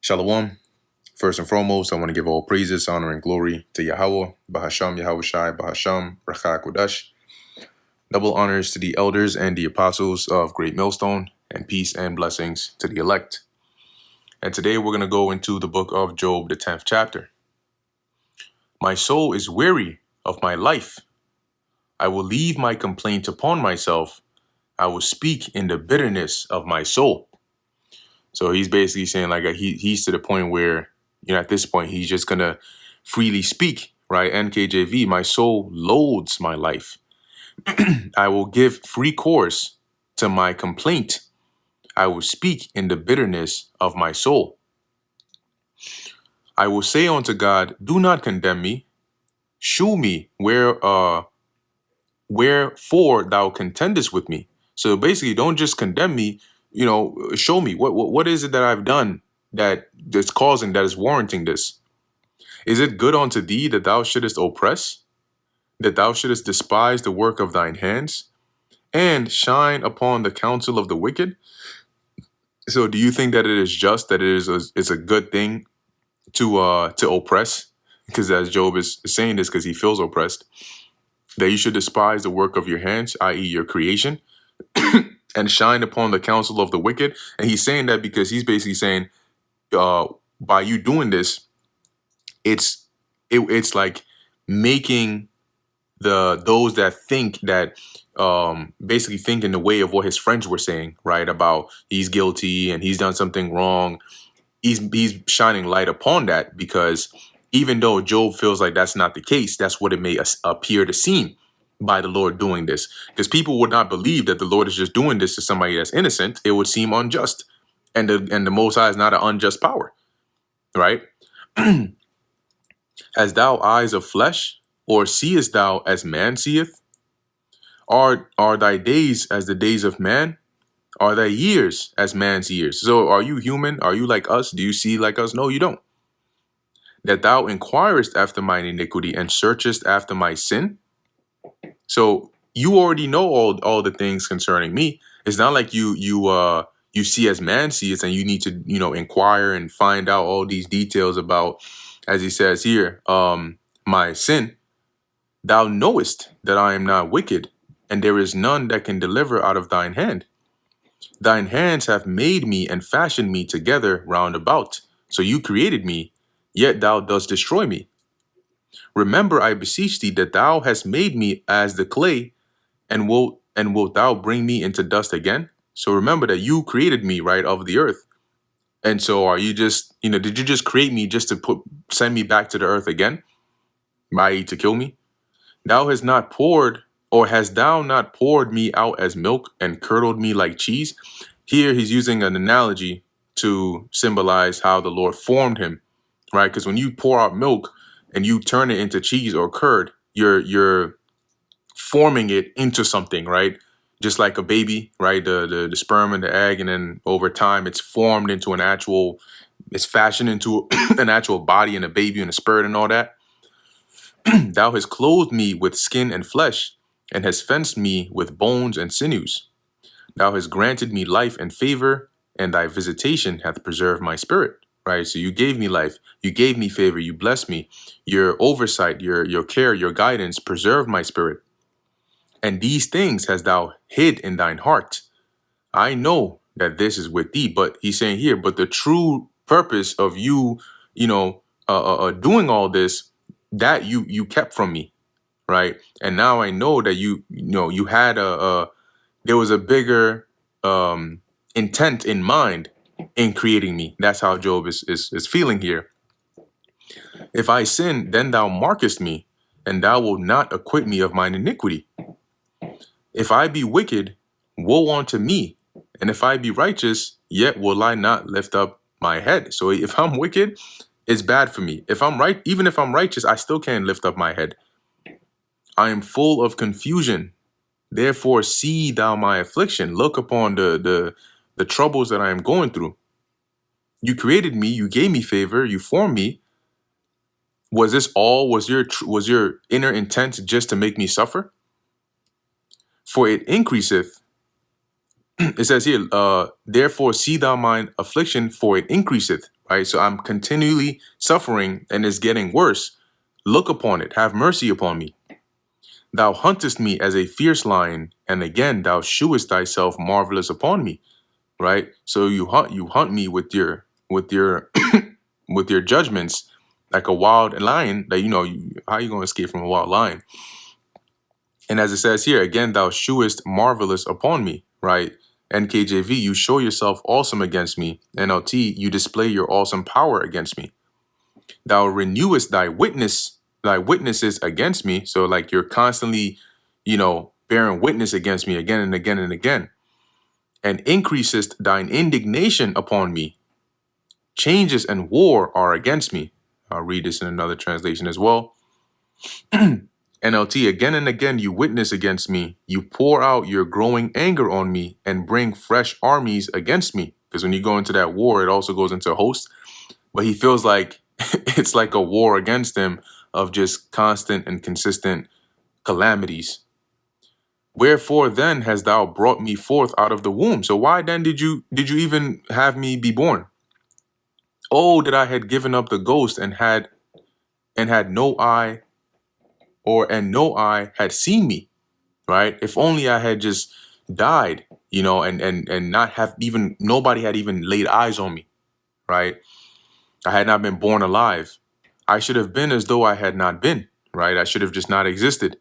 Shalom. First and foremost, I want to give all praises, honor, and glory to Yahweh, Bahasham Yahweh Shai, Bahasham Rachak Kodash. Double honors to the elders and the apostles of Great Millstone, and peace and blessings to the elect. And today we're going to go into the book of Job, the 10th chapter. My soul is weary of my life. I will leave my complaint upon myself. I will speak in the bitterness of my soul. So he's basically saying like he's to the point where, at this point, he's just going to freely speak, right? NKJV, my soul loathes my life. I will give free course to my complaint. I will speak in the bitterness of my soul. I will say unto God, do not condemn me. Shew me wherefore thou contendest with me. So basically, don't just condemn me, show me what is it that I've done that's causing, that is warranting this. Is it good unto thee that thou shouldest oppress, that thou shouldest despise the work of thine hands, and shine upon the counsel of the wicked? So do you think that it is just, that it's a good thing to oppress? Because as Job is saying this because he feels oppressed, that you should despise the work of your hands, i.e. your creation, and shine upon the counsel of the wicked. And he's saying that because he's basically saying, by you doing this, it's like making those that think that basically think in the way of what his friends were saying, right? About he's guilty and he's done something wrong. He's shining light upon that, because even though Job feels like that's not the case, that's what it may appear to seem by the Lord doing this. Because people would not believe that the Lord is just doing this to somebody that's innocent. It would seem unjust. And the Most High is not an unjust power, right? As thou eyes of flesh, or seest thou as man seeth? Are thy days as the days of man? Are thy years as man's years? So are you human? Are you like us? Do you see like us? No, you don't. That thou inquirest after mine iniquity and searchest after my sin? So you already know all the things concerning me. It's not like you see as man sees, and you need to inquire and find out all these details about, as he says here, my sin. Thou knowest that I am not wicked, and there is none that can deliver out of thine hand. Thine hands have made me and fashioned me together round about. So you created me, yet thou dost destroy me. Remember, I beseech thee, that thou hast made me as the clay, and wilt thou bring me into dust again? So remember that you created me, right, of the earth. And so are you just, did you just create me just to send me back to the earth again, i.e. to kill me? Thou hast not poured, or hast thou not poured me out as milk and curdled me like cheese? Here he's using an analogy to symbolize how the Lord formed him, right? Because when you pour out milk and you turn it into cheese or curd, you're forming it into something, right? Just like a baby, right? The sperm and the egg, and then over time it's formed into it's fashioned into an actual body and a baby and a spirit and all that. Thou hast clothed me with skin and flesh, and hast fenced me with bones and sinews. Thou hast granted me life and favor, and thy visitation hath preserved my spirit. Right? So you gave me life, you gave me favor, you blessed me. Your oversight, your care, your guidance preserved my spirit. And these things hast thou hid in thine heart. I know that this is with thee. But he's saying here, but the true purpose of you, doing all this, that you kept from me, right? And now I know that you had there was a bigger intent in mind in creating me. That's how Job is feeling here. If I sin, then thou markest me, and thou wilt not acquit me of mine iniquity. If I be wicked, woe unto me, and if I be righteous, yet will I not lift up my head. So if I'm wicked, it's bad for me. If I'm right, even if I'm righteous, I still can't lift up my head. I am full of confusion. Therefore, see thou my affliction. Look upon the troubles that I am going through. You created me. You gave me favor. You formed me. Was this all? Was your inner intent just to make me suffer? For it increaseth. It says here, therefore see thou mine affliction, for it increaseth. right? So I'm continually suffering and it's getting worse. Look upon it, have mercy upon me. Thou huntest me as a fierce lion, and again thou shewest thyself marvelous upon me, right? So you hunt me with your with your judgments like a wild lion. That how you gonna escape from a wild lion? And as it says here, again, thou shewest marvelous upon me, right? NKJV, you show yourself awesome against me. NLT, you display your awesome power against me. Thou renewest thy witnesses against me. So like you're constantly, bearing witness against me again and again and again. And increasest thine indignation upon me. Changes and war are against me. I'll read this in another translation as well. NLT, again and again you witness against me. You pour out your growing anger on me and bring fresh armies against me. Because when you go into that war, it also goes into host. But he feels like it's like a war against him of just constant and consistent calamities. Wherefore then hast thou brought me forth out of the womb? So why then did you even have me be born? Oh, that I had given up the ghost and had no eye, and no eye had seen me, right? If only I had just died, and not have even nobody had even laid eyes on me, right? I had not been born alive. I should have been as though I had not been, right? I should have just not existed.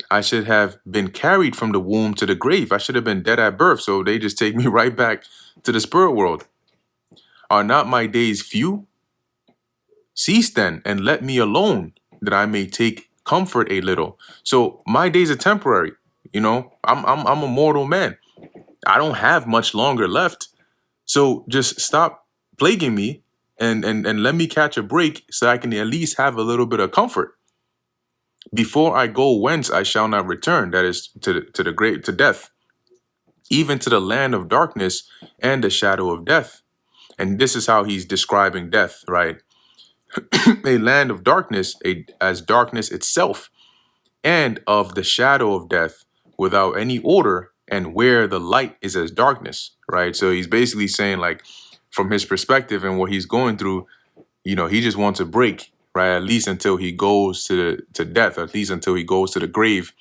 I should have been carried from the womb to the grave. I should have been dead at birth. So they just take me right back to the spirit world. Are not my days few? Cease then and let me alone, that I may take comfort a little. So my days are temporary. I'm a mortal man. I don't have much longer left. So just stop plaguing me and let me catch a break so I can at least have a little bit of comfort. Before I go whence I shall not return, that is to the grave, to death, even to the land of darkness and the shadow of death. And this is how he's describing death, right? A land of darkness, as darkness itself, and of the shadow of death, without any order, and where the light is as darkness, right? So he's basically saying, like, from his perspective and what he's going through, he just wants a break, right? At least until he goes to death, at least until he goes to the grave,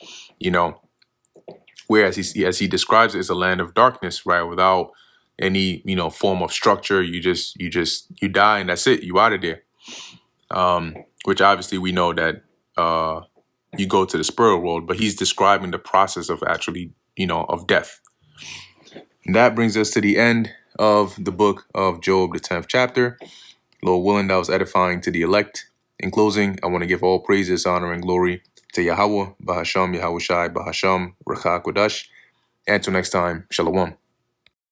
whereas as he describes it, it's a land of darkness, right? Without any, form of structure. You die and that's it. You out of there. Which obviously we know that you go to the spirit world, but he's describing the process of actually, of death. And that brings us to the end of the book of Job, the 10th chapter. Lord willing, that was edifying to the elect. In closing, I want to give all praises, honor, and glory to Yahweh, Bahasham, Yahushai, Bahasham, Rakha Kodash. Until next time, Shalom.